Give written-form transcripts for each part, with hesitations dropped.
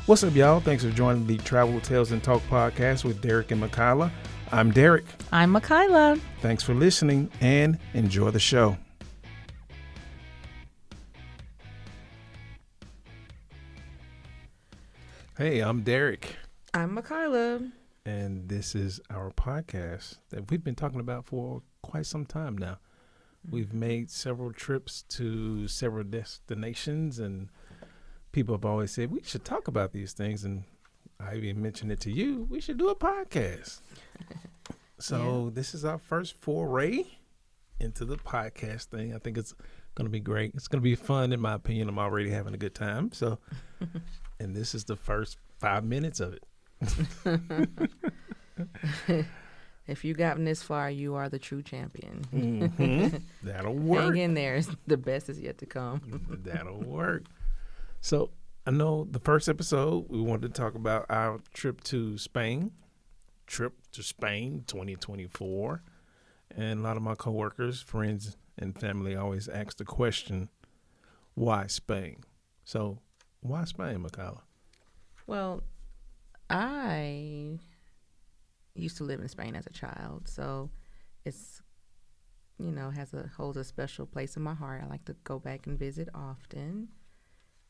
What's up, y'all? Thanks for joining the Travel Tales and Talk podcast with Derrick and Meckaela. I'm Derrick. I'm Meckaela. Thanks for listening and enjoy the show. Hey, I'm Derrick. I'm Meckaela. And this is our podcast that we've been talking about for quite some time now. We've made several trips to several destinations, and people have always said, we should talk about these things. And I even mentioned it to you. We should do a podcast. So This is our first foray into the podcast thing. I think it's going to be great. It's going to be fun, in my opinion. I'm already having a good time. So, and this is the first 5 minutes of it. If you've gotten this far, you are the true champion. Mm-hmm. That'll work. Hang in there. The best is yet to come. That'll work. So I know the first episode, we wanted to talk about our trip to Spain. Trip to Spain 2024. And a lot of my coworkers, friends, and family always ask the question, why Spain? So why Spain, Meckaela? Well, I used to live in Spain as a child, so it's, holds a special place in my heart. I like to go back and visit often.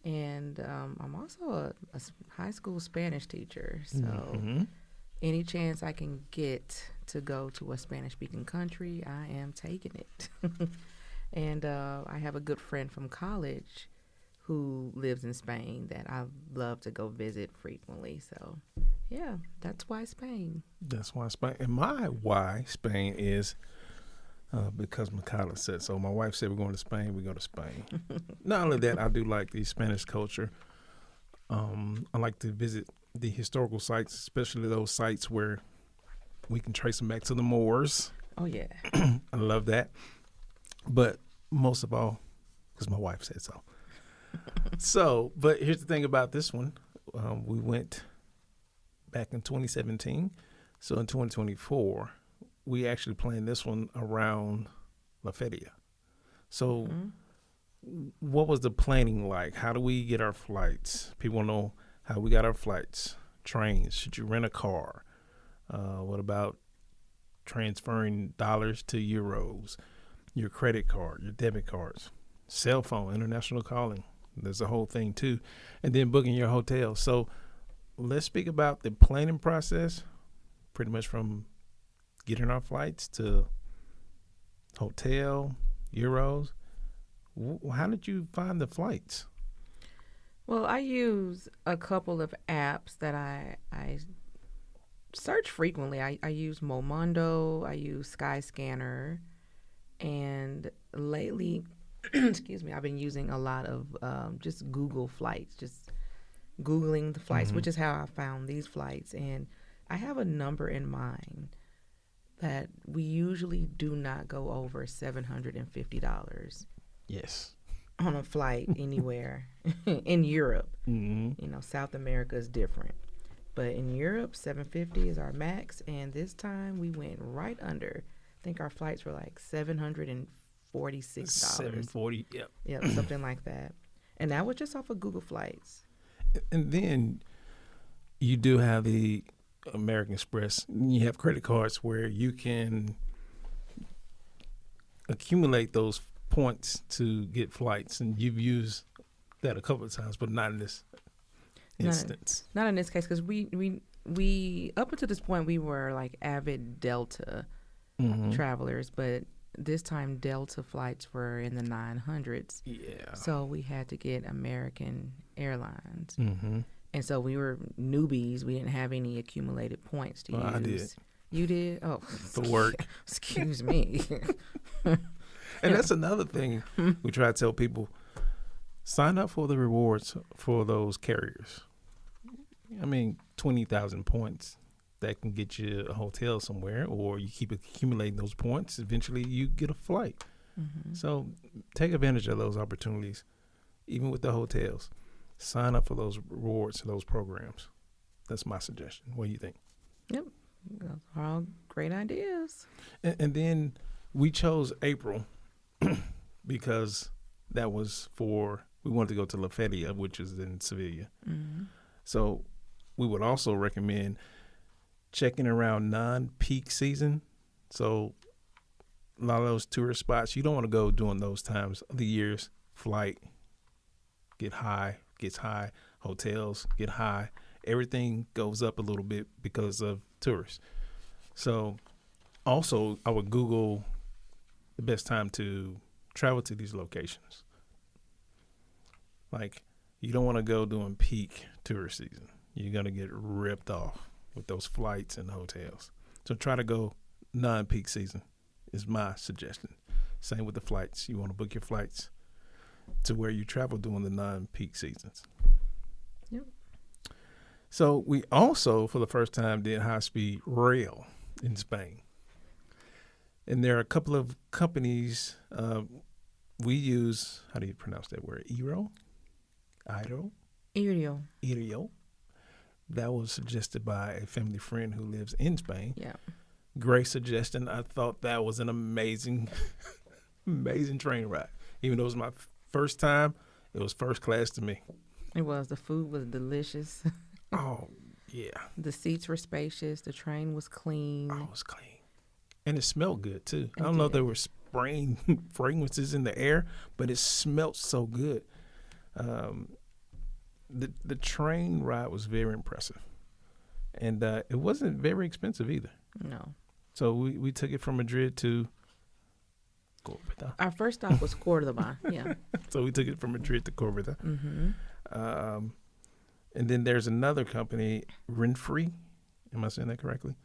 And I'm also a high school Spanish teacher, so any chance I can get to go to a Spanish-speaking country, I am taking it. And I have a good friend from college who lives in Spain that I love to go visit frequently. So, yeah, that's why Spain. That's why Spain. And my why Spain is because Meckaela said so. My wife said we're going to Spain, we go to Spain. Not only that, I do like the Spanish culture. I like to visit the historical sites, especially those sites where we can trace them back to the Moors. Oh, yeah. I love that. But most of all, because my wife said so. But here's the thing about this one. We went back in 2017. So in 2024, we actually planned this one around La Feria. So what was the planning like? How do we get our flights? People know how we got our flights. Trains. Should you rent a car? What about transferring dollars to euros? Your credit card, your debit cards, cell phone, international calling. There's a whole thing too. And then booking your hotel. So let's speak about the planning process, pretty much from getting our flights to hotel, euros. How did you find the flights? Well, I use a couple of apps that I search frequently. I use Momondo, I use Skyscanner, and lately, excuse me, I've been using a lot of just Google flights, just Googling the flights, which is how I found these flights. And I have a number in mind that we usually do not go over $750. Yes. On a flight anywhere in Europe. South America is different. But in Europe, $750 is our max. And this time we went right under. I think our flights were like $746. $740, yep. Yep, something like that. And that was just off of Google Flights. And then you do have the American Express. You have credit cards where you can accumulate those points to get flights. And you've used that a couple of times, but not in this instance. Not in this case, because we up until this point, we were like avid Delta travelers, but this time Delta flights were in the 900s. Yeah. So we had to get American Airlines. And so we were newbies. We didn't have any accumulated points to use. I did. You did? Oh. For work. Excuse me. And that's another thing we try to tell people. Sign up for the rewards for those carriers. I mean, 20,000 points. That can get you a hotel somewhere, or you keep accumulating those points. Eventually, you get a flight. So take advantage of those opportunities, even with the hotels. Sign up for those rewards, those programs. That's my suggestion. What do you think? Yep. Those are all great ideas. And then we chose April because that was for, we wanted to go to La Feria, which is in Sevilla. So we would also recommend checking around non-peak season. So a lot of those tourist spots, you don't want to go during those times of the years. Flight gets high, hotels get high. Everything goes up a little bit because of tourists. So also I would Google the best time to travel to these locations. Like, you don't want to go during peak tourist season. You're going to get ripped off with those flights and hotels. So try to go non-peak season is my suggestion. Same with the flights. You want to book your flights to where you travel during the non-peak seasons. Yep. So we also, for the first time, did high-speed rail in Spain. And there are a couple of companies we use. How do you pronounce that word? Iro. Irio. That was suggested by a family friend who lives in Spain. Yeah. Great suggestion. I thought that was an amazing, amazing train ride. Even though it was my first time, it was first class to me. It was. The food was delicious. Oh, yeah. The seats were spacious. The train was clean. Oh, it was clean. And it smelled good, too. It I don't know if did. there were spraying fragrances in the air, but it smelled so good. The train ride was very impressive. And it wasn't very expensive either. No. So we took it from Madrid to Corveta. Our first stop was Cordoba. Yeah. So we took it from Madrid to Corveta. Mm-hmm. And then there's another company, Renfree. Am I saying that correctly?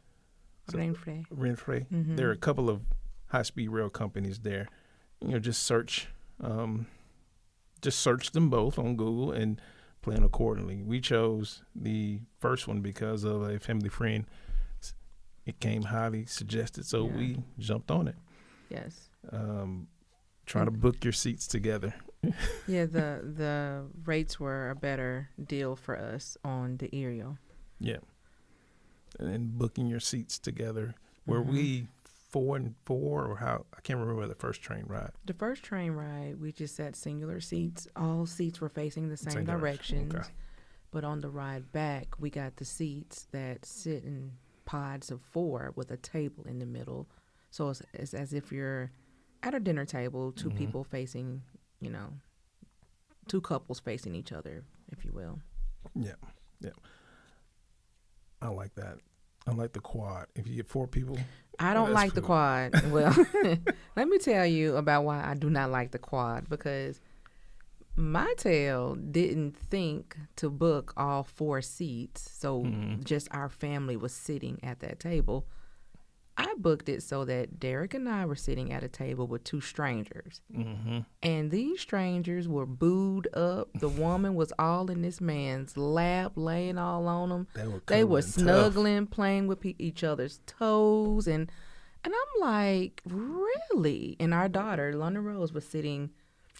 Renfree. Renfree. Mm-hmm. There are a couple of high-speed rail companies there. Just search them both on Google and plan accordingly. We chose the first one because of a family friend. It came highly suggested, so Yeah. we jumped on it. Yes. Try to book your seats together. Yeah, the rates were a better deal for us on the Irio. Yeah. And then booking your seats together. Were Mhm. we 4 and 4 or how? I can't remember the first train ride. The first train ride, we just sat singular seats. All seats were facing the same directions. Okay. But on the ride back, we got the seats that sit in pods of 4 with a table in the middle. So it's as if you're at a dinner table, 2 Mhm. people facing, 2 couples facing each other, if you will. Yeah. I like that. I like the quad. If you get 4 people. I don't that's like the cool. quad. Well, let me tell you about why I do not like the quad, because my tail didn't think to book all 4 seats, so Mhm. just our family was sitting at that table. I booked it so that Derrick and I were sitting at a table with 2 strangers. Mm-hmm. And these strangers were booed up. The woman was all in this man's lap, laying all on him. They were snuggling, playing with each other's toes. And I'm like, really? And our daughter, London Rose, was sitting,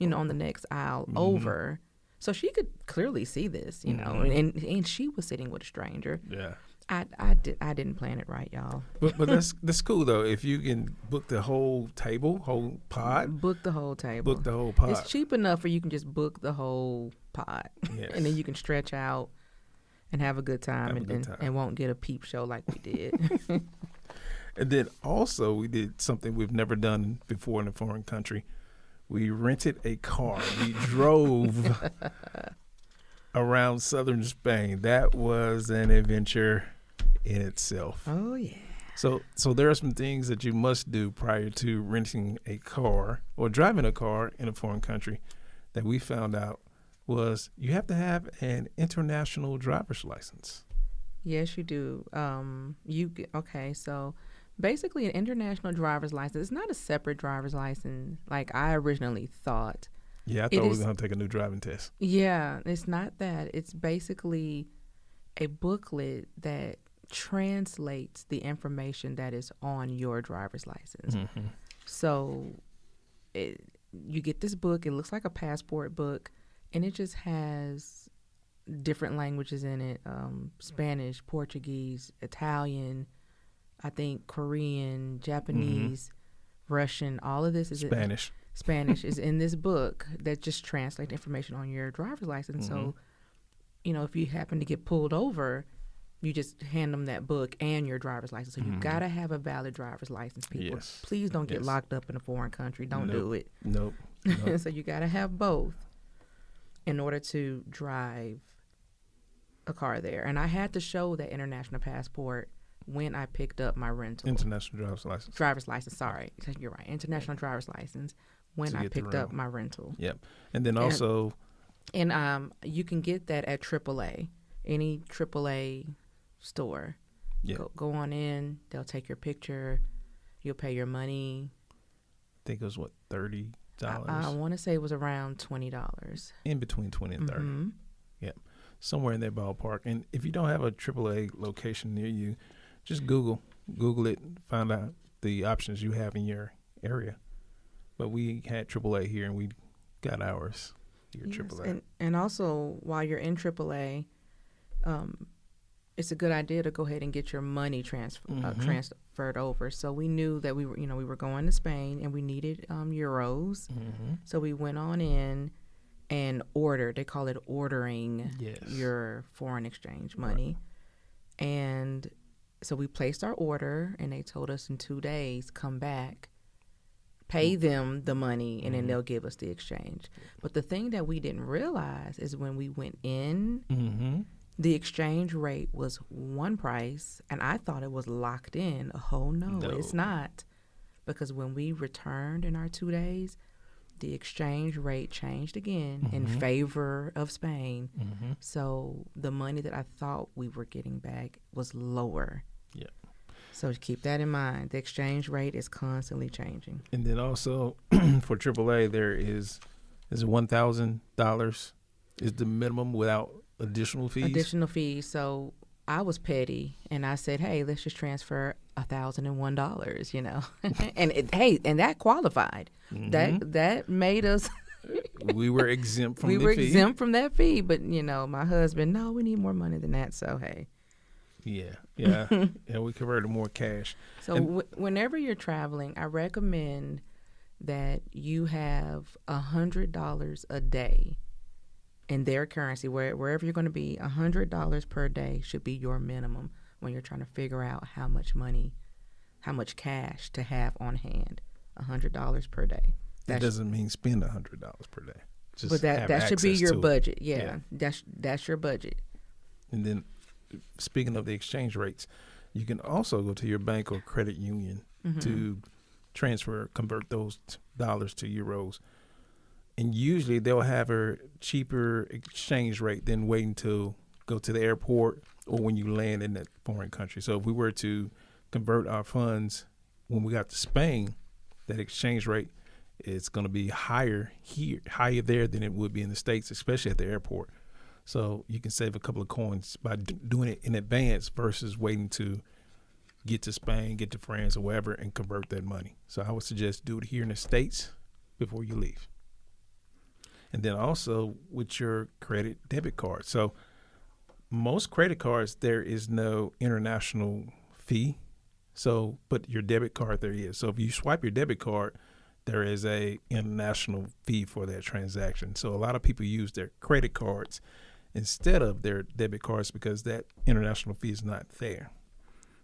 on the next aisle Mhm. over. So she could clearly see this, Mhm. and she was sitting with a stranger. Yeah. I didn't plan it right, y'all. But that's cool though. If you can book the whole table, whole pod, Book the whole table. book the whole pod. It's cheap enough where you can just book the whole pod. Yes. And then you can stretch out and have a good time, Have a good time. and won't get a peep show like we did. And then also we did something we've never done before in a foreign country. We rented a car. We drove around southern Spain. That was an adventure in itself. Oh, yeah. So there are some things that you must do prior to renting a car or driving a car in a foreign country that we found out was you have to have an international driver's license. Yes, you do. Okay, so basically an international driver's license is not a separate driver's license like I originally thought. Yeah, I It thought we is- were going to take a new driving test. Yeah, it's not that. It's basically a booklet that translates the information that is on your driver's license. Mm-hmm. So you get this book. It looks like a passport book, and it just has different languages in it: Spanish, Portuguese, Italian, I think Korean, Japanese, Russian. All of this is Spanish. Spanish is in this book that just translates information on your driver's license. So if you happen to get pulled over, you just hand them that book and your driver's license. So you got to have a valid driver's license, people. Yes. Please don't get Yes. locked up in a foreign country. Don't Nope. do it. Nope. Nope. So you got to have both in order to drive a car there. And I had to show that international passport when I picked up my rental. International driver's license. Driver's license, sorry. You're right. International driver's license when To I get the picked up rental. my rental. Yep. And then also, And you can get that at AAA, any AAA store. yeah, Go on in. They'll take your picture. You'll pay your money. I think it was what, $30? I want to say it was around $20. In between 20 and 30. Mhm. Yeah. Somewhere in that ballpark. And if you don't have a AAA location near you, just Google it, find out the options you have in your area. But we had AAA here, and we got ours here at Yes, AAA. and also while you're in AAA, it's a good idea to go ahead and get your money transferred over. So we knew that we were going to Spain and we needed euros. Mm-hmm. So we went on in and ordered. They call it ordering Yes. your foreign exchange money. Right. And so we placed our order, and they told us in 2 days, come back, pay them the money, and then they'll give us the exchange. But the thing that we didn't realize is when we went in, the exchange rate was one price, and I thought it was locked in. Oh, no, it's not. Because when we returned in our 2 days, the exchange rate changed again in favor of Spain. So the money that I thought we were getting back was lower. Yeah. So keep that in mind. The exchange rate is constantly changing. And then also for AAA, there is $1,000 is the minimum without additional fees. So I was petty, and I said, "Hey, let's just transfer $1,001." And that qualified. That made us. We were exempt from we the were fee. exempt from that fee, but my husband, no, we need more money than that. So hey. Yeah, we converted more cash. So whenever you're traveling, I recommend that you have $100 a day in their currency, wherever you're going to be. $100 per day should be your minimum when you're trying to figure out how much cash to have on hand. $100 per day. That doesn't mean spend $100 per day. Just but that should be your budget. Yeah. That's your budget. And then, speaking of the exchange rates, you can also go to your bank or credit union to convert those dollars to euros. And usually they'll have a cheaper exchange rate than waiting to go to the airport or when you land in that foreign country. So if we were to convert our funds when we got to Spain, that exchange rate is going to be higher there than it would be in the States, especially at the airport. So you can save a couple of coins by doing it in advance versus waiting to get to Spain, get to France, or wherever, and convert that money. So I would suggest do it here in the States before you leave. And then also with your credit debit card. So most credit cards, there is no international fee. So, but your debit card, there is. So if you swipe your debit card, there is a international fee for that transaction. So a lot of people use their credit cards instead of their debit cards because that international fee is not there.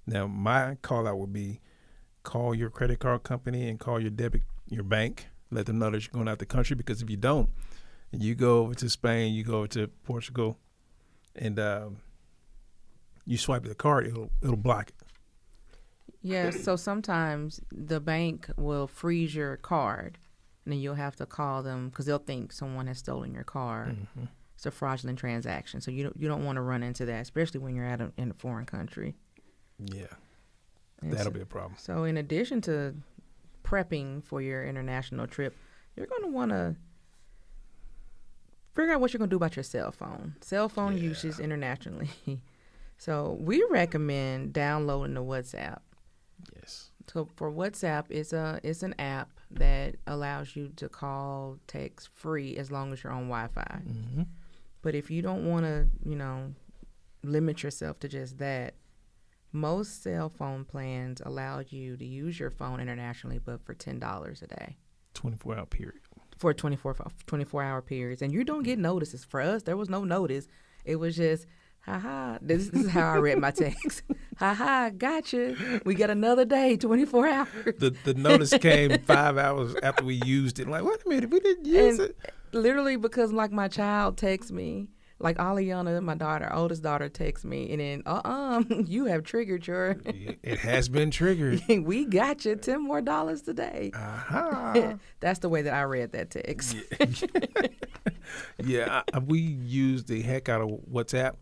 Now, my call out would be call your credit card company and call your bank. Let them know that you're going out the country, because if you don't, and you go over to Spain, you go over to Portugal, and you swipe the card, it'll block it. Yeah, so sometimes the bank will freeze your card, and then you'll have to call them because they'll think someone has stolen your card. It's a fraudulent transaction, so you don't want to run into that, especially when you're in a foreign country. Yeah, And that'll be a problem. So in addition to prepping for your international trip, you're going to want to figure out what you're going to do about your cell phone. Cell phone usage internationally. So we recommend downloading the WhatsApp. Yes. So for WhatsApp, it's an app that allows you to call, text free as long as you're on Wi-Fi. But if you don't want to, limit yourself to just that, most cell phone plans allow you to use your phone internationally, but for $10 a day. 24-hour period. For 24-hour periods. And you don't get notices. For us, there was no notice. It was just, haha. This is how I read my text. Haha, gotcha. We got another day, 24 hours. The notice came 5 hours after we used it. Like, wait a minute, we didn't use it. Literally because like my child texts me, like Aliana, my daughter, oldest daughter, texts me, and then you have triggered your. It has been triggered. We got you $10 more today. That's the way that I read that text. Yeah, we use the heck out of WhatsApp.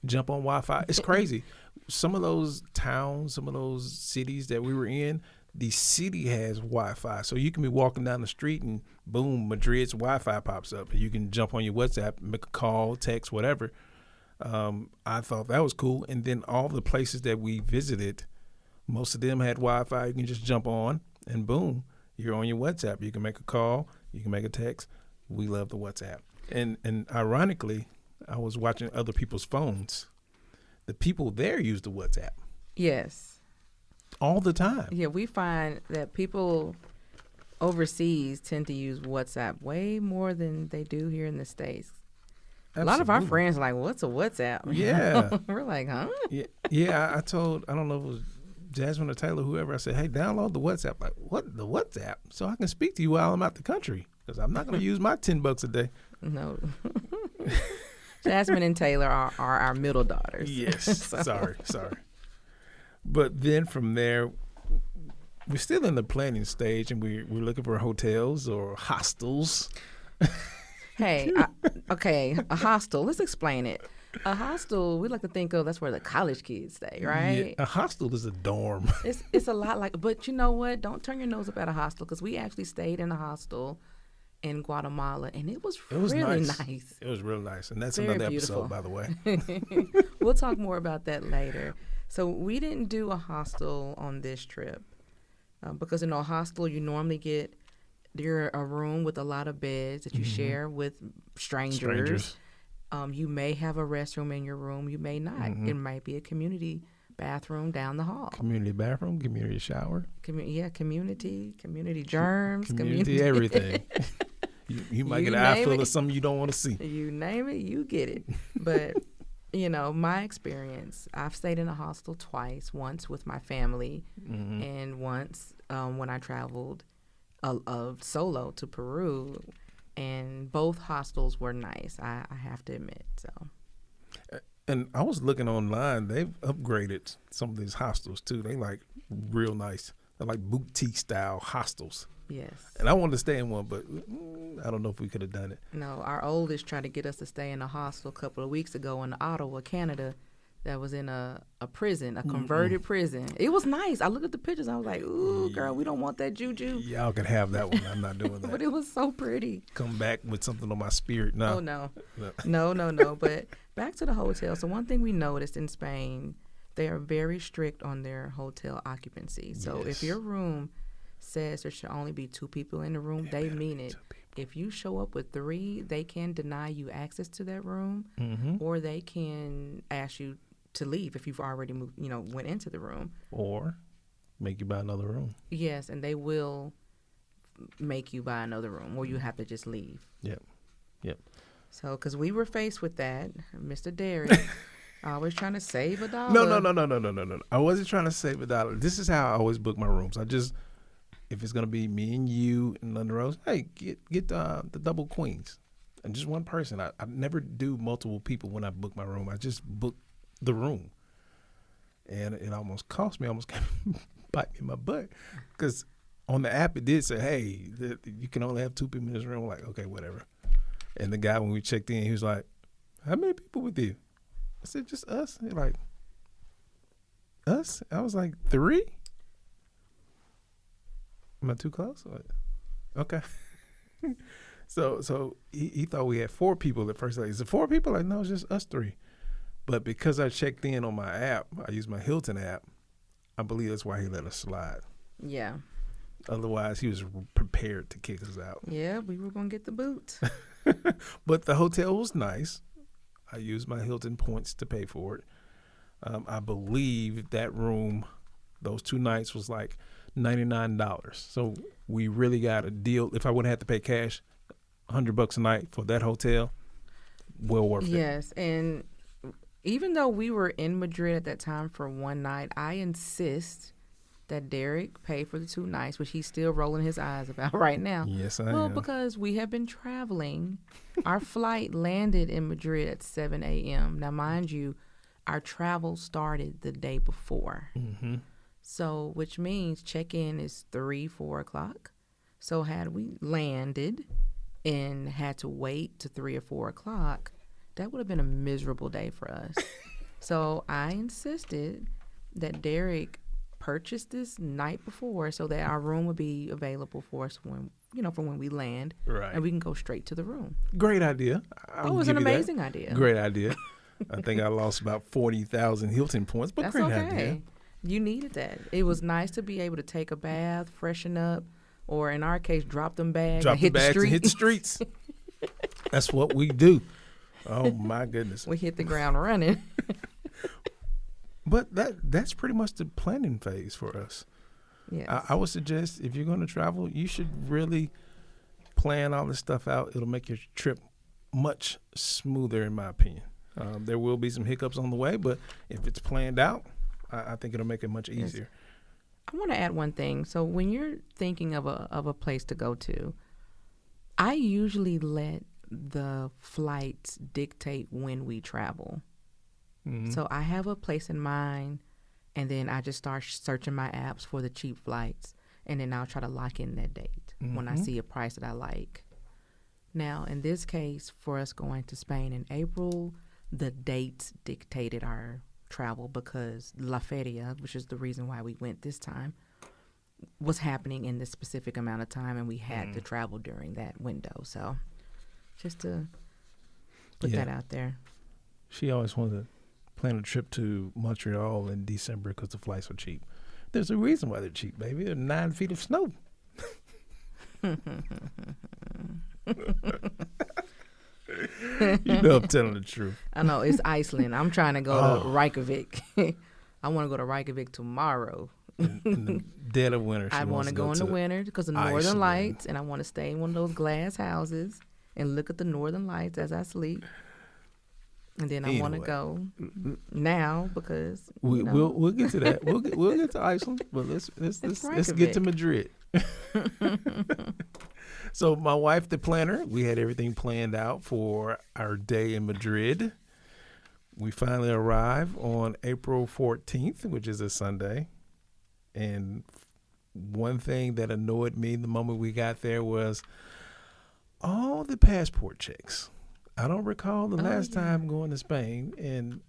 Jump on Wi-Fi. It's crazy. Some of those towns, some of those cities that we were in, the city has Wi-Fi. So you can be walking down the street and boom, Madrid's Wi-Fi pops up. And you can jump on your WhatsApp, make a call, text, whatever. I thought that was cool. And then all the places that we visited, most of them had Wi-Fi. You can just jump on and boom, you're on your WhatsApp. You can make a call. You can make a text. We love the WhatsApp. And ironically, I was watching other people's phones. The people there use the WhatsApp. Yes. All the time. Yeah, we find that people overseas tend to use WhatsApp way more than they do here in the States. Absolutely. A lot of our friends are like, what's a WhatsApp? Yeah. We're like, huh? Yeah, I don't know if it was Jasmine or Taylor, whoever, I said, hey, download the WhatsApp. Like, what? The WhatsApp? So I can speak to you while I'm out the country because I'm not going to use my $10 a day. No. Jasmine and Taylor are our middle daughters. Yes. Sorry. But then from there, we're still in the planning stage, and we're looking for hotels or hostels. Hey, a hostel. Let's explain it. A hostel, we like to think of that's where the college kids stay, right? Yeah, a hostel is a dorm. It's a lot like, but you know what? Don't turn your nose up at a hostel because we actually stayed in a hostel in Guatemala, and it was really nice. It was real nice, and that's very another beautiful. episode, by the way. We'll talk more about that later. So we didn't do a hostel on this trip because in a hostel you normally get a room with a lot of beds that you share with strangers. You may have a restroom in your room, you may not. It might be a community bathroom down the hall. Community bathroom, community shower. Community germs. Community everything. You might get an eye full of something you don't want to see. You name it, you get it. But, my experience, I've stayed in a hostel twice, once with my family and once when I traveled solo to Peru. And both hostels were nice, I have to admit. So, and I was looking online. They've upgraded some of these hostels too. They like real nice. They're like boutique style hostels. Yes. And I wanted to stay in one, but I don't know if we could have done it. No, our oldest tried to get us to stay in a hostel a couple of weeks ago in Ottawa, Canada. That was in a prison, a converted prison. It was nice. I looked at the pictures. I was like, ooh, girl, we don't want that juju. Y'all can have that one. I'm not doing that. But it was so pretty. Come back with something on my spirit. No. Oh, no. But back to the hotel. So one thing we noticed in Spain, they are very strict on their hotel occupancy. So if your room says there should only be 2 people in the room, they mean it. If you show up with 3, they can deny you access to that room, or they can ask you to leave if you've already moved, went into the room. Or make you buy another room. Yes, and they will make you buy another room, or you have to just leave. Yep. So, because we were faced with that, Mr. Derrick, always trying to save $1. No. I wasn't trying to save $1. This is how I always book my rooms. If it's gonna be me and you and London Rose, hey, get the double queens, and just one person. I never do multiple people when I book my room. I just book the room, and it almost cost me, almost bite me in my butt, because on the app it did say, hey, you can only have 2 people in this room. I'm like, okay, whatever. And the guy, when we checked in, he was like, how many people with you? I said, just us. He's like, us? I was like, 3? Am I too close? Okay. So he thought we had 4 people at first. Like, is it 4 people? Like, no, it's just us 3. But because I checked in on my app, I used my Hilton app, I believe that's why he let us slide. Yeah. Otherwise, he was prepared to kick us out. Yeah, we were going to get the boot. But the hotel was nice. I used my Hilton points to pay for it. I believe that room, those 2 nights was like $99. So we really got a deal. If I wouldn't have to pay cash, $100 a night for that hotel, well worth it. Yes, and even though we were in Madrid at that time for one night, I insist that Derrick pay for the 2 nights, which he's still rolling his eyes about right now. Yes, I Well, am. because we have been traveling. Our flight landed in Madrid at 7 a.m. Now, mind you, our travel started the day before. Mm-hmm. So, which means check-in is 3, 4 o'clock. So had we landed and had to wait to 3 or 4 o'clock, that would have been a miserable day for us. So I insisted that Derrick purchase this night before so that our room would be available for us when, for when we land. Right. And we can go straight to the room. Great idea. It was an amazing idea. Great idea. I think I lost about 40,000 Hilton points, but That's great okay. idea. You needed that. It was nice to be able to take a bath, freshen up, or in our case, drop them bags and hit the street. And hit the streets. That's what we do. Oh, my goodness. We hit the ground running. But that's pretty much the planning phase for us. Yes. I would suggest if you're going to travel, you should really plan all this stuff out. It'll make your trip much smoother, in my opinion. There will be some hiccups on the way, but if it's planned out, I think it'll make it much easier. I want to add one thing. So when you're thinking of a place to go to, I usually let the flights dictate when we travel. Mm-hmm. So I have a place in mind, and then I just start searching my apps for the cheap flights, and then I'll try to lock in that date when I see a price that I like. Now, in this case, for us going to Spain in April, the dates dictated our travel because La Feria, which is the reason why we went this time, was happening in this specific amount of time, and we had to travel during that window. So just to put that out there. She always wanted to plan a trip to Montreal in December because the flights are cheap. There's a reason why they're cheap, baby. They're 9 feet of snow. You know I'm telling the truth. I know, it's Iceland. I'm trying to go to Reykjavik. I want to go to Reykjavik tomorrow. In the dead of winter. I want to go in the winter because of the northern lights, and I want to stay in one of those glass houses and look at the northern lights as I sleep. And then I want to go now because we'll get to that. We'll get to Iceland, but let's get to Madrid. So my wife, the planner, we had everything planned out for our day in Madrid. We finally arrived on April 14th, which is a Sunday. And one thing that annoyed me the moment we got there was all the passport checks. I don't recall the last time going to Spain and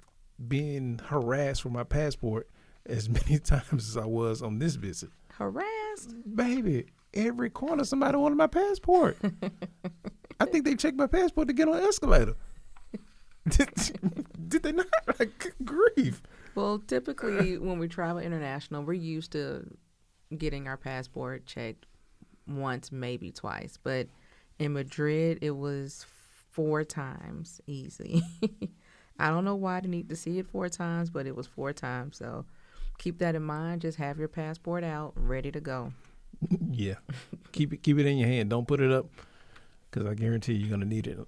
being harassed for my passport as many times as I was on this visit. Harassed? Baby, every corner somebody wanted my passport. I think they checked my passport to get on an escalator. Did they not? Like, grief. Well, typically when we travel international, we're used to getting our passport checked once, maybe twice. But in Madrid, it was 4 times easy. I don't know why they need to see it 4 times, but it was 4 times. So keep that in mind. Just have your passport out, ready to go. Yeah. Keep it in your hand. Don't put it up because I guarantee you're going to need it.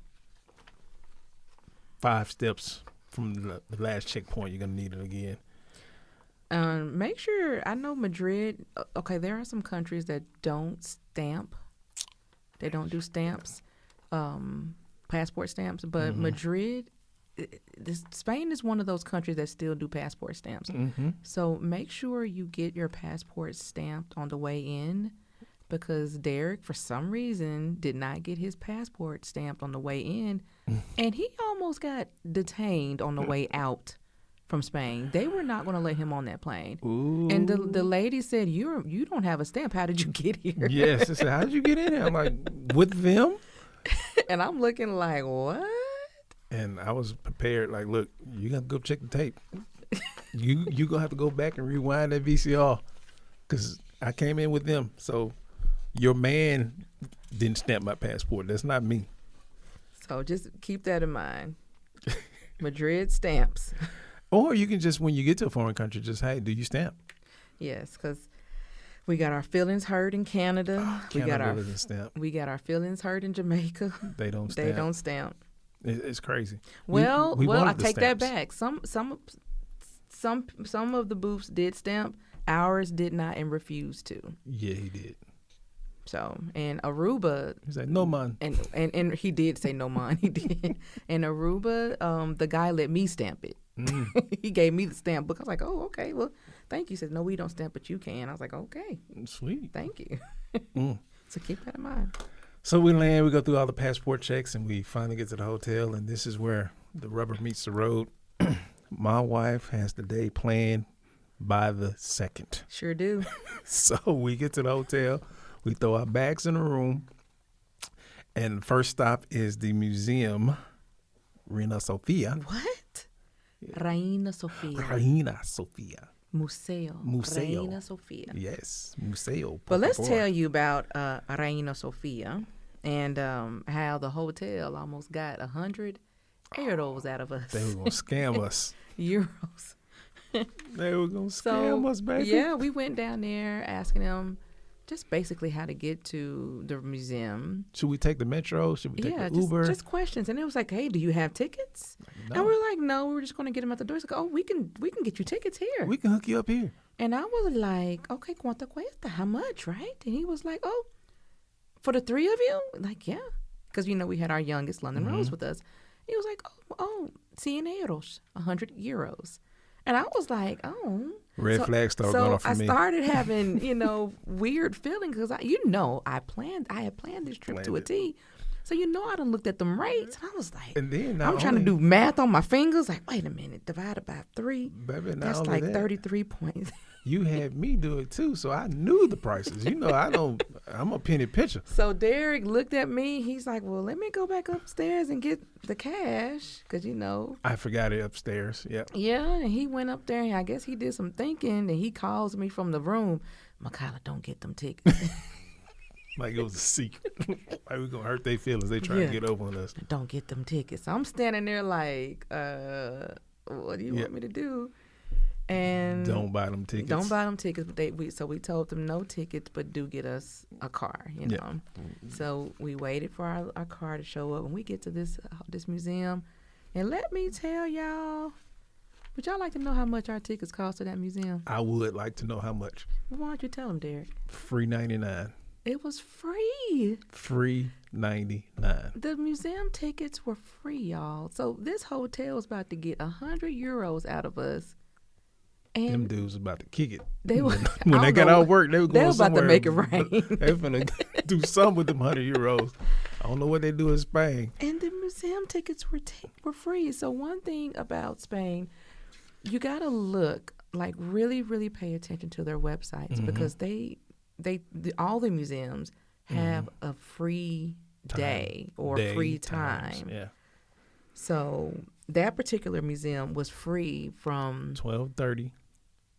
5 steps from the last checkpoint, you're going to need it again. Make sure, I know Madrid, okay, there are some countries that don't stamp. They don't do stamps, passport stamps, but Madrid, Spain is one of those countries that still do passport stamps. Mm-hmm. So make sure you get your passport stamped on the way in because Derrick, for some reason, did not get his passport stamped on the way in, and he almost got detained on the way out from Spain. They were not going to let him on that plane. Ooh. And the lady said, you don't have a stamp. How did you get here? Yes. I said, how did you get in here? I'm like, with them? And I'm looking like, what? And I was prepared. Like, look, you got to go check the tape. you going to have to go back and rewind that VCR because I came in with them. So your man didn't stamp my passport. That's not me. So just keep that in mind. Madrid stamps. Or you can just, when you get to a foreign country, just, hey, do you stamp? Yes, because we got our feelings hurt in Canada. Canada doesn't stamp. We got our feelings hurt in Jamaica. They don't stamp. They don't stamp. It's crazy. Well, we I wanted the take that stamps. back. Some of the booths did stamp. Ours did not and refused to. Yeah, he did. So, and Aruba, He's like, no man. and he did say no man. He did. And Aruba, the guy let me stamp it. He gave me the stamp book. I was like, oh, okay. Well, thank you. He said, no, we don't stamp, but you can. I was like, okay. Sweet. Thank you. So keep that in mind. So we land, we go through all the passport checks, and we finally get to the hotel, and this is where the rubber meets the road. My wife has the day planned by the second. Sure do. So we get to the hotel, we throw our bags in the room, and the first stop is the museum, Reina Sofia. What? Reina Sofia. Reina Sofia. Museo. Reina Sofia. Yes, Museo. But let's tell you about Reina Sofia and how the hotel almost got 100 euros out of us. They were going to scam us. Euros. They were going to scam us, baby. Yeah, we went down there asking them just basically how to get to the museum. Should we take the metro? Should we take the Uber? Just questions. And it was like, hey, do you have tickets? No. And we're like, no, we're just going to get them at the door. It's like, oh, we can get you tickets here. We can hook you up here. And I was like, okay, ¿cuánto cuesta? How much, right? And he was like, oh, for the three of you? Like, yeah. Because, we had our youngest, London Rose, with us. He was like, 100 euros, 100 euros. And I was like, oh. Red flag started going off for me. So I started having, weird feelings because I had planned this trip to a T. So, I done looked at them rates and I was like, and then I'm trying to do math on my fingers. Like, wait a minute, divided by 3. Baby, that's like 33 points. You had me do it too, so I knew the prices. I'm a penny pitcher. So Derrick looked at me. He's like, well, let me go back upstairs and get the cash because, I forgot it upstairs. Yeah. Yeah, and he went up there and I guess he did some thinking and he calls me from the room. Meckaela, don't get them tickets. Like it was a secret. Like we're going to hurt their feelings. They trying to get over on us. Don't get them tickets. So I'm standing there like, what do you want me to do? And don't buy them tickets. Don't buy them tickets. But so we told them no tickets, but do get us a car. Yeah. So we waited for our car to show up, and we get to this museum. And let me tell y'all, would y'all like to know how much our tickets cost to that museum? I would like to know how much. Well, why don't you tell them, Derrick? Free 99. It was free. Free 99. The museum tickets were free, y'all. So this hotel was about to get 100 euros out of us. And them dudes about to kick it. They were when they got out of work, they were going about to make it rain. They were going to do something with them 100 euros. I don't know what they do in Spain. And the museum tickets were free. So one thing about Spain, you got to look, like really, really pay attention to their websites because all the museums have a free day or free time. Yeah. So that particular museum was free from 12:30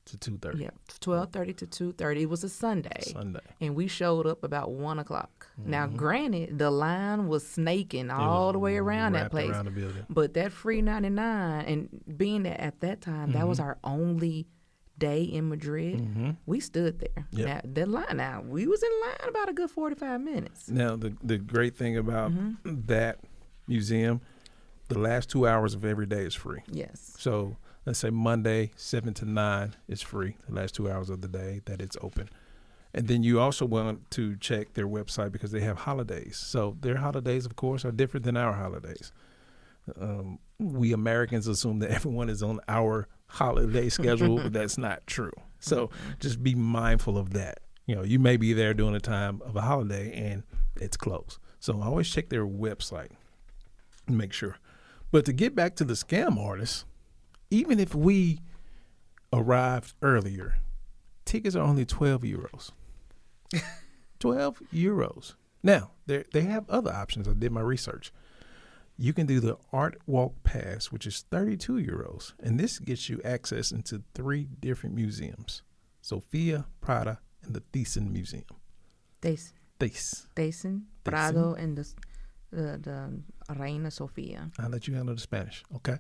to 2:30. Yeah, 12:30 to 2:30. It was a Sunday. And we showed up about 1:00. Now, granted, the line was snaking all the way around that place. Around the building. But that free 99, and being that at that time, that was our only day in Madrid, we stood there. Yep. Now, we was in line about a good 45 minutes. Now, the great thing about that museum, the last 2 hours of every day is free. Yes. So let's say Monday, 7 to 9 is free, the last 2 hours of the day that it's open. And then you also want to check their website because they have holidays. So their holidays, of course, are different than our holidays. We Americans assume that everyone is on our holiday schedule, but that's not true. So just be mindful of that. You may be there during the time of a holiday and it's closed. So always check their website and make sure. But to get back to the scam artists, even if we arrived earlier, tickets are only 12 euros. 12 euros. Now, they have other options. I did my research. You can do the Art Walk Pass, which is 32 euros. And this gets you access into 3 different museums. Sofia, Prada, and the Thyssen Museum. Thyssen, Prado, and the Reina Sofia. I'll let you handle the Spanish, okay?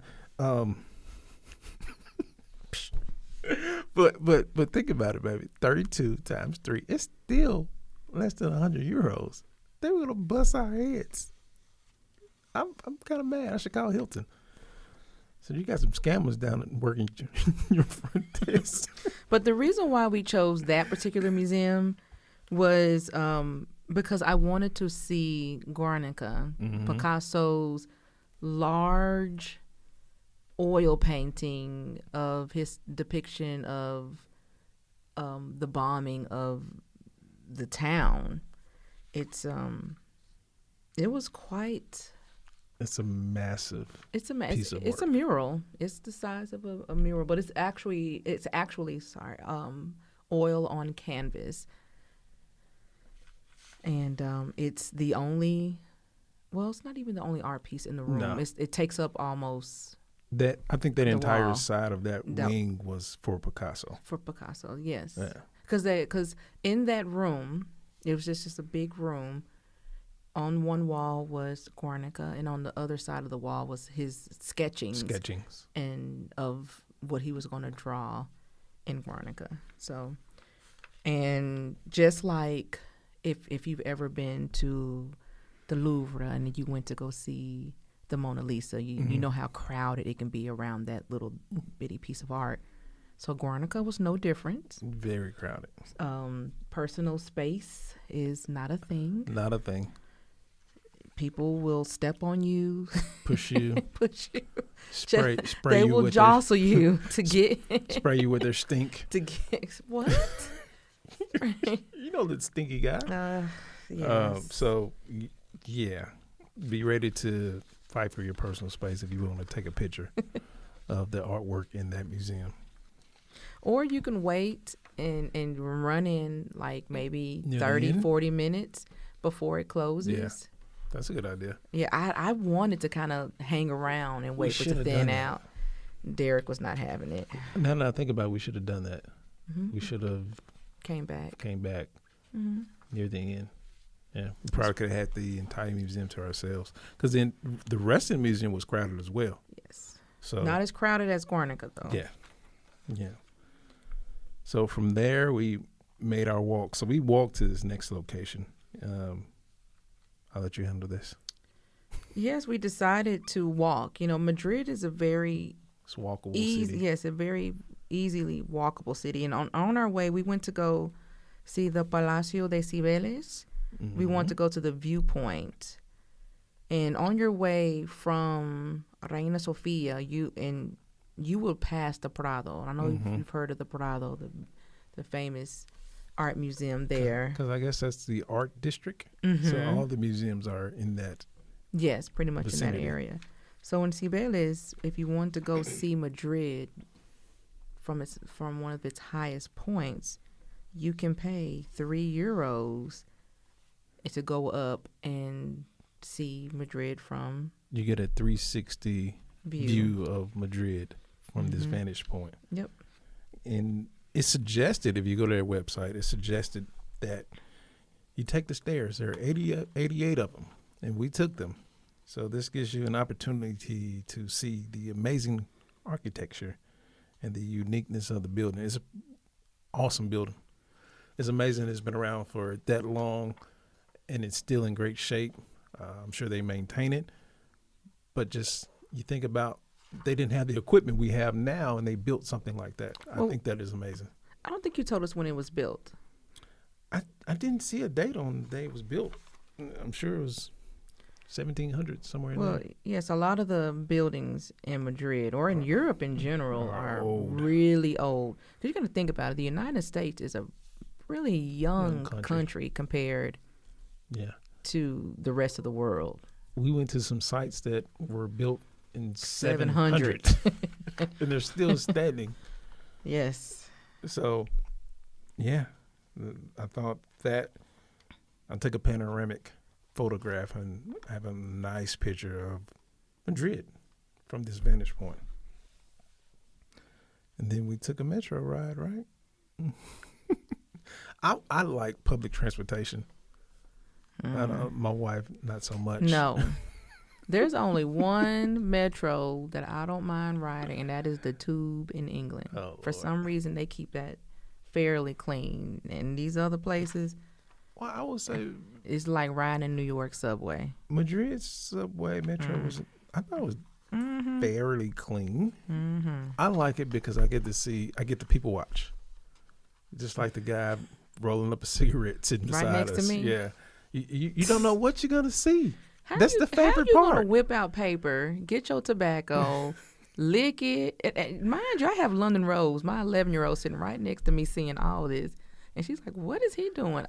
But think about it, baby. 32 times 3, it's still less than 100 euros. They were going to bust our heads. I'm kind of mad. I should call Hilton. So you got some scammers down and working your front desk. But the reason why we chose that particular museum was because I wanted to see Guernica, Picasso's large oil painting of his depiction of the bombing of the town. It was quite. It's a massive piece of work. It's a mural. It's the size of a mural, but it's actually oil on canvas, and it's the only. Well, it's not even the only art piece in the room. No. It takes up almost that. I think that entire wall. side of that wing was for Picasso. For Picasso, yes. Yeah. Because in that room, it was just a big room. On one wall was Guernica, and on the other side of the wall was his sketchings and of what he was going to draw in Guernica. So, and just like if you've ever been to the Louvre and you went to go see the Mona Lisa, you know how crowded it can be around that little bitty piece of art. So Guernica was no different. Very crowded. Personal space is not a thing. Not a thing. People will step on you, push you, spray they you. They will jostle you to get spray you with their stink. To get what? You know the stinky guy. Yes. So yeah, be ready to fight for your personal space if you want to take a picture of the artwork in that museum. Or you can wait and run in like maybe 30, 40 minutes before it closes. Yeah. That's a good idea. Yeah, I wanted to kind of hang around and wait for it to thin out. Derrick was not having it. Now that I think about it, we should have done that. We should have came back near the end. Yeah, we probably could have had the entire museum to ourselves, because then the rest of the museum was crowded as well. Yes. So not as crowded as Guernica though. Yeah. So from there we made our walk. So we walked to this next location. I'll let you handle this. Yes, we decided to walk. You know, Madrid is a very walkable city. Yes, a very easily walkable city. And on our way, we went to go see the Palacio de Cibeles. We want to go to the viewpoint. And on your way from Reina Sofia, you will pass the Prado. I know you've heard of the Prado, the famous art museum there. Because I guess that's the art district. So all the museums are in that. Yes, pretty much vicinity. In that area. So in Cibeles, if you want to go see Madrid from one of its highest points, you can pay €3 to go up and see Madrid from. You get a 360 view of Madrid from this vantage point. Yep. And it's suggested, if you go to their website, it's suggested that you take the stairs. There are 88 of them, and we took them. So this gives you an opportunity to see the amazing architecture and the uniqueness of the building. It's an awesome building. It's amazing it's been around for that long, and it's still in great shape. I'm sure they maintain it. But just you think about, they didn't have the equipment we have now, and they built something like that. I think that is amazing. I don't think you told us when it was built. I didn't see a date on the day it was built. I'm sure it was 1700, somewhere in there. Well, yes, a lot of the buildings in Madrid or in Europe in general are really old. Because you got to think about it. The United States is a really young country compared to the rest of the world. We went to some sites that were built in 700 and they're still standing. Yes. So, yeah, I thought that I took a panoramic photograph and have a nice picture of Madrid from this vantage point. And then we took a metro ride, right? I like public transportation. I know my wife, not so much. No. There's only one metro that I don't mind riding, and that is the Tube in England. For some reason, they keep that fairly clean. And these other places, Well, I would say It's like riding in New York subway. Madrid's subway metro was. I thought it was fairly clean. I like it because I get the people watch, just like the guy rolling up a cigarette sitting Right beside next to us. me? Yeah, you don't know what you're gonna see. How That's you, the favorite how you part. Gonna whip out paper, get your tobacco, lick it. And mind you, I have London Rose, my 11-year-old, sitting right next to me, seeing all this, and she's like, "What is he doing?"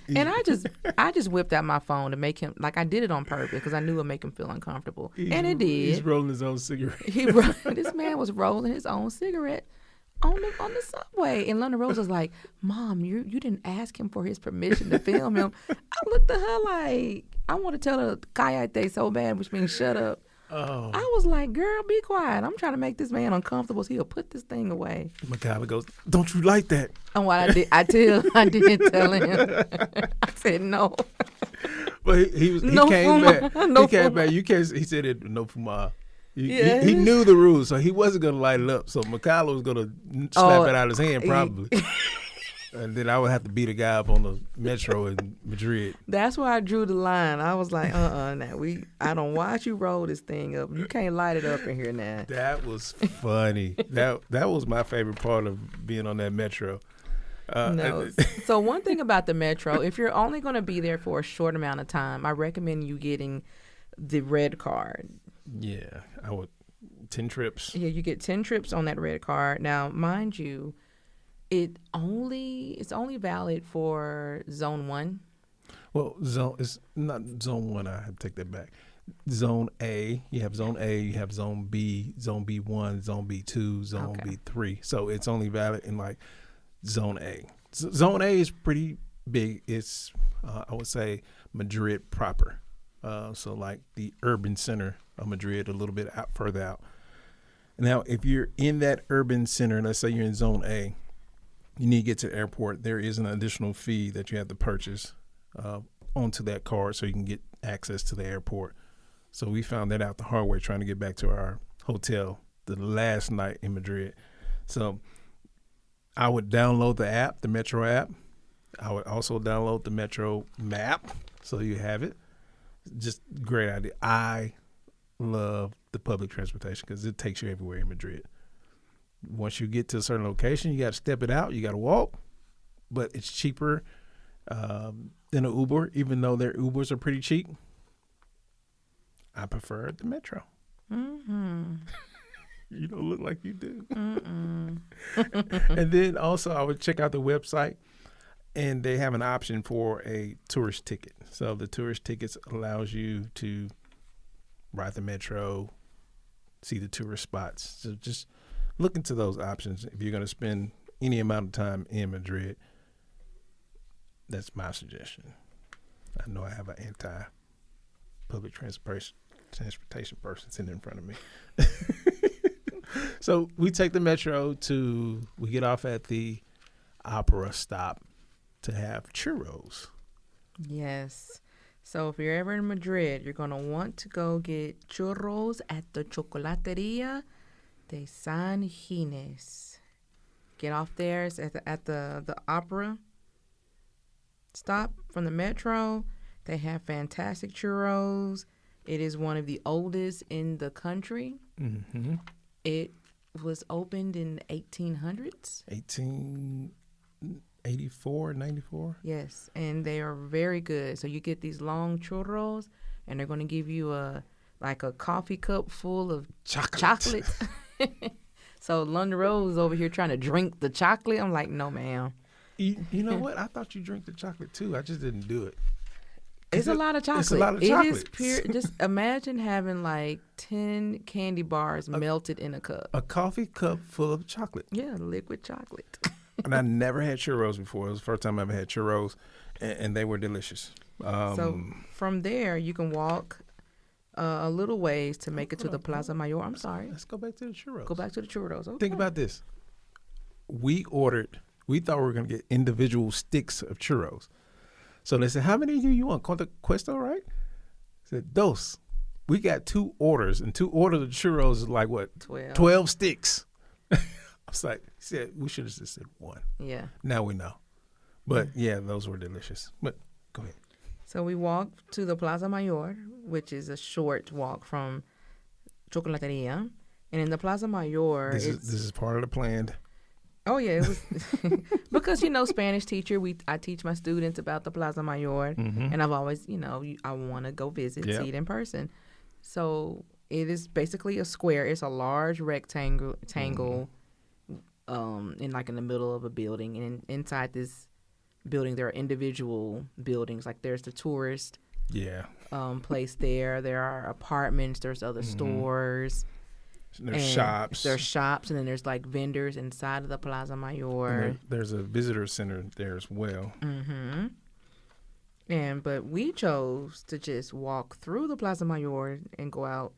And I just whipped out my phone to make him, like, I did it on purpose because I knew it would make him feel uncomfortable, and it did. He's rolling his own cigarette. This man was rolling his own cigarette on the subway, and London Rose was like, "Mom, you didn't ask him for his permission to film him." I looked at her like, I want to tell her "cállate" so bad, which means shut up. Oh. I was like, "Girl, be quiet. I'm trying to make this man uncomfortable so he'll put this thing away." Meckaela goes, "Don't you like that?" And what I did tell him. I said no. But he No came fuma. back. No he came fuma. back. You can't. He said it. No fuma. Yeah. He knew the rules, so he wasn't gonna light it up. So Meckaela was gonna slap it out of his hand probably, and then I would have to beat a guy up on the metro in Madrid. That's where I drew the line. I was like, now I don't watch you roll this thing up. You can't light it up in here now. That was funny. that was my favorite part of being on that metro. No. So one thing about the metro, if you're only going to be there for a short amount of time, I recommend you getting the red card. Yeah, I would 10 trips. Yeah, you get 10 trips on that red card. Now, mind you, it's only valid for Zone 1. Well, it's not Zone 1. I have to take that back. Zone A, you have Zone A, you have Zone B, Zone B1, Zone B2, Zone B3. So it's only valid in like Zone A. Zone A is pretty big. It's, I would say, Madrid proper. So like the urban center of Madrid, a little bit out further out. Now, if you're in that urban center, let's say you're in Zone A, you need to get to the airport. There is an additional fee that you have to purchase onto that card so you can get access to the airport. So we found that out the hard way trying to get back to our hotel the last night in Madrid. So I would download the app, the Metro app. I would also download the Metro map so you have it. Just great idea. I love the public transportation because it takes you everywhere in Madrid. Once you get to a certain location, you got to step it out. You got to walk, but it's cheaper than an Uber, even though their Ubers are pretty cheap. I prefer the Metro. Mm-hmm. You don't look like you do. Mm-mm. And then also I would check out the website, and they have an option for a tourist ticket. So the tourist tickets allows you to ride the Metro, see the tourist spots. So just look into those options if you're going to spend any amount of time in Madrid. That's my suggestion. I know I have an anti-public transportation person sitting in front of me. So we take the Metro we get off at the Opera stop to have churros. Yes. So if you're ever in Madrid, you're going to want to go get churros at the Chocolateria de San Ginés. Get off there. It's at the Opera stop from the Metro. They have fantastic churros. It is one of the oldest in the country. Mm-hmm. It was opened in the 1800s. 1884, 94. Yes, and they are very good. So you get these long churros, and they're going to give you a coffee cup full of chocolate. So London Rose is over here trying to drink the chocolate. I'm like, no, ma'am. You know what? I thought you drink the chocolate too. I just didn't do it. It's a lot of chocolate. It's a lot of chocolate. It is pure. Just imagine having like 10 candy bars melted in a cup. A coffee cup full of chocolate. Yeah, liquid chocolate. And I never had churros before. It was the first time I ever had churros, and they were delicious. So from there, you can walk a little ways to make it to the Plaza Mayor. I'm sorry. Let's go back to the churros. Go back to the churros. Okay. Think about this. We thought we were going to get individual sticks of churros. So they said, how many do you want? Conta Cuesto, right? I said, dos. We got 2 orders, and 2 orders of churros is like what? 12 sticks. I was like, we should have just said 1. Yeah. Now we know. But yeah, those were delicious. But go ahead. So we walked to the Plaza Mayor, which is a short walk from Chocolateria. And in the Plaza Mayor, This is part of the plan. oh yeah, it was because Spanish teacher. I teach my students about the Plaza Mayor, and I've always I want to go visit, see it in person. So it is basically a square. It's a large rectangle, in the middle of a building, and inside this building there are individual buildings. Like there's the tourist place there. There are apartments. There's other stores. There's shops. There's shops, and then there's like vendors inside of the Plaza Mayor. There's a visitor center there as well. But we chose to just walk through the Plaza Mayor and go out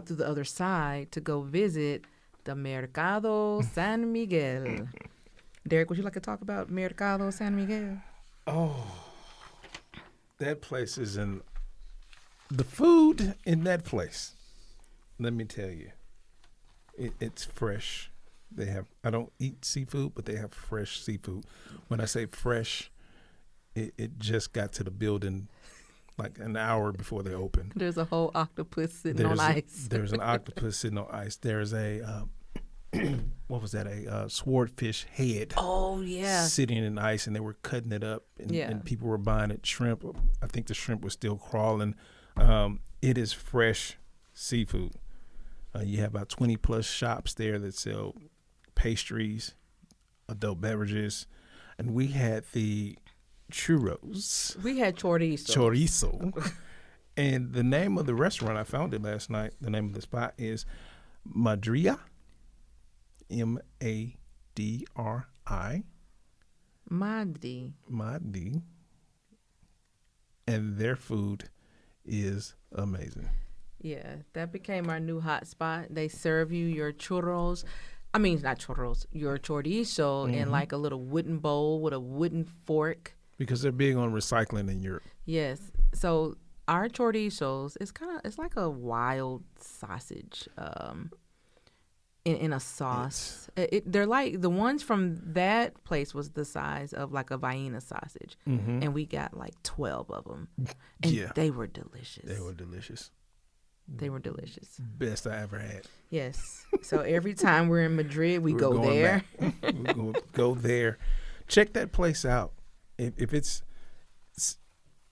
through the other side to go visit the Mercado San Miguel. Derrick, would you like to talk about Mercado San Miguel? Oh, that place is the food in that place. Let me tell you, it's fresh. I don't eat seafood, but they have fresh seafood. When I say fresh, it just got to the building like an hour before they opened. There's a whole octopus sitting on ice. There's an octopus sitting on ice. There's a what was that? A swordfish head. Oh yeah, sitting in ice, and they were cutting it up, and people were buying it. Shrimp. I think the shrimp was still crawling. It is fresh seafood. You have about 20 plus shops there that sell pastries, adult beverages, and we had the churros. We had chorizo. And the name of the restaurant, I found it last night, the name of the spot is Madria, Madri. Madri. And their food is amazing. Yeah, that became our new hot spot. They serve you your churros. I mean, not churros, your chorizo in like a little wooden bowl with a wooden fork. Because they're big on recycling in Europe. Yes. So our chorizos, it's like a wild sausage in a sauce. They're like, the ones from that place was the size of like a Vienna sausage. And we got like 12 of them. And they were delicious. They were delicious. Best I ever had. Yes. So every time we're in Madrid, we go there. We go there. Check that place out. If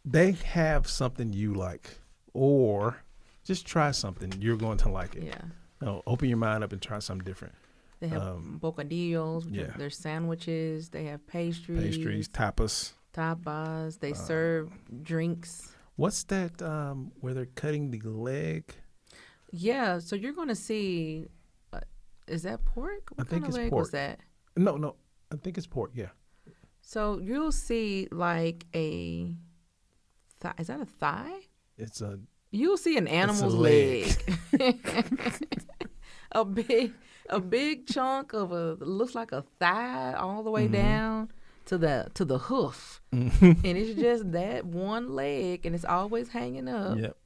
they have something you like, or just try something, you're going to like it. Yeah. No, open your mind up and try something different. They have bocadillos, which are their sandwiches. They have pastries, tapas. They serve drinks. What's that where they're cutting the leg? Yeah, so you're going to see, is that pork? What kind of leg was that? No, I think it's pork, yeah. So you'll see like a thigh. Is that a thigh? You'll see an animal's leg. a big chunk of looks like a thigh all the way down to the hoof. And it's just that one leg, and it's always hanging up. Yep.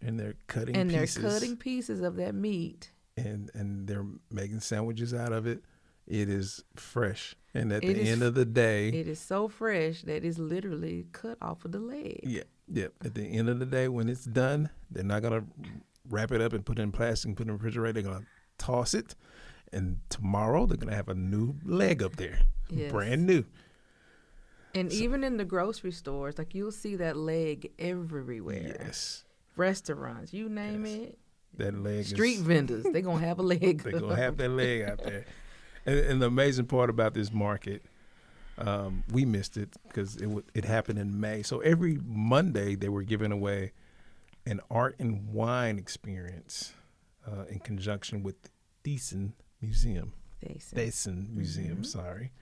And they're cutting pieces of that meat. And they're making sandwiches out of it. It is fresh. And at the end of the day, it is so fresh that it's literally cut off of the leg. Yeah. At the end of the day, when it's done, they're not going to wrap it up and put it in plastic and put it in the refrigerator. They're going to toss it. And tomorrow, they're going to have a new leg up there. Yes. Brand new. And even in the grocery stores, like you'll see that leg everywhere. Yes. Restaurants, you name it. That leg. Street vendors, they're going to have a leg. They're going to have that leg out there. And the amazing part about this market, we missed it because it happened in May. So every Monday they were giving away an art and wine experience in conjunction with Thyssen Museum. Thyssen Museum, sorry.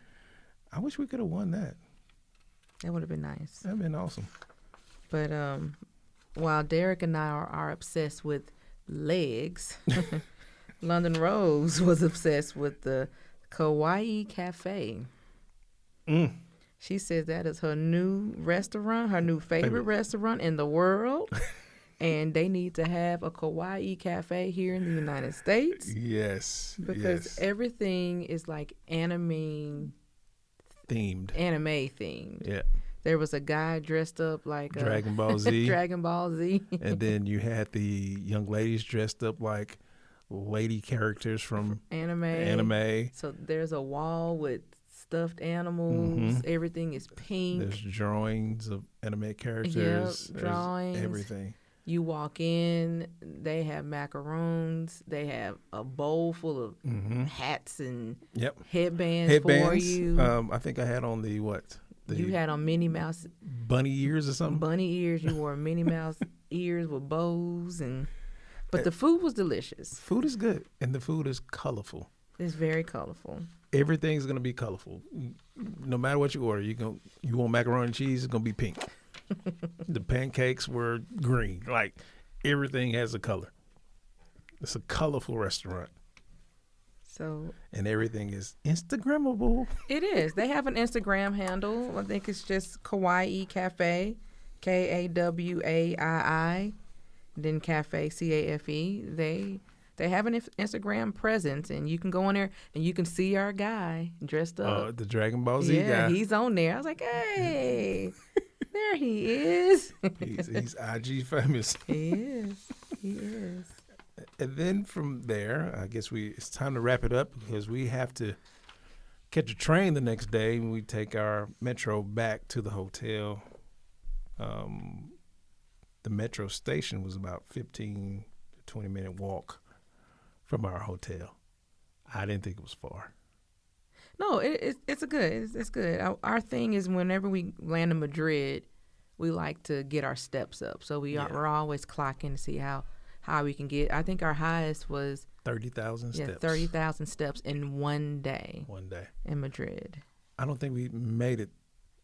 I wish we could have won that. That would have been nice. That would have been awesome. But while Derrick and I are obsessed with legs, London Rose was obsessed with the Kawaii Cafe. She says that is her new restaurant, her new favorite restaurant in the world. And they need to have a Kawaii Cafe here in the United States. Yes. Because everything is like anime themed. Anime themed. Yeah. There was a guy dressed up like Dragon Ball Z. Dragon Ball Z. And then you had the young ladies dressed up like lady characters from anime. So there's a wall with stuffed animals. Everything is pink. There's drawings of anime characters. Yep, drawings. Everything. You walk in, they have macarons. They have a bowl full of hats and headbands for you. I think I had on the what? You had on Minnie Mouse bunny ears or something. Bunny ears. You wore Minnie Mouse ears with bows, but the food was delicious. Food is good, and the food is colorful. It's very colorful. Everything's gonna be colorful. No matter what you order, you want macaroni and cheese, it's gonna be pink. The pancakes were green. Like everything has a color. It's a colorful restaurant. And everything is Instagrammable. It is. They have an Instagram handle. I think it's just Kawaii Cafe, Kawai. Then Cafe, CAFE. They have an Instagram presence, and you can go on there and you can see our guy dressed up. The Dragon Ball Z guy. Yeah, he's on there. I was like, hey, there he is. He's IG famous. He is. And then from there, I guess it's time to wrap it up because we have to catch a train the next day when we take our metro back to the hotel. The metro station was about 15 to 20-minute walk from our hotel. I didn't think it was far. No, it's good. It's good. Our thing is whenever we land in Madrid, we like to get our steps up. So we're always clocking to see how we can get. I think our highest was 30,000 steps. Yeah, 30,000 steps in one day. In Madrid. I don't think we made it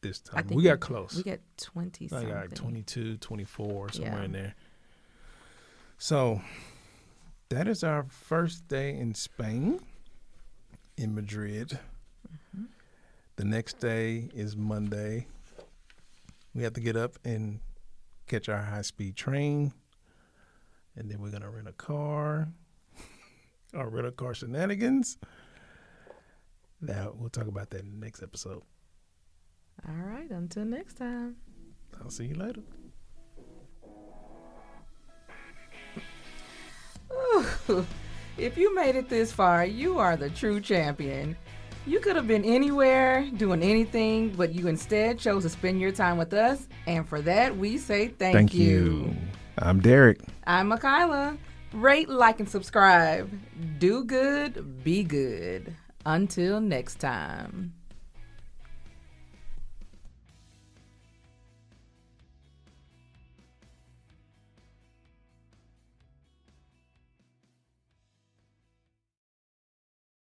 this time. We got close. We got 20 something. Like 22, 24, somewhere in there. So that is our first day in Spain, in Madrid. The next day is Monday. We have to get up and catch our high-speed train. And then we're going to rent a car. Our rental car shenanigans. Now, we'll talk about that in the next episode. All right. Until next time. I'll see you later. Ooh, if you made it this far, you are the true champion. You could have been anywhere, doing anything, but you instead chose to spend your time with us. And for that, we say thank you. I'm Derrick. I'm Meckaela. Rate, like, and subscribe. Do good, be good. Until next time.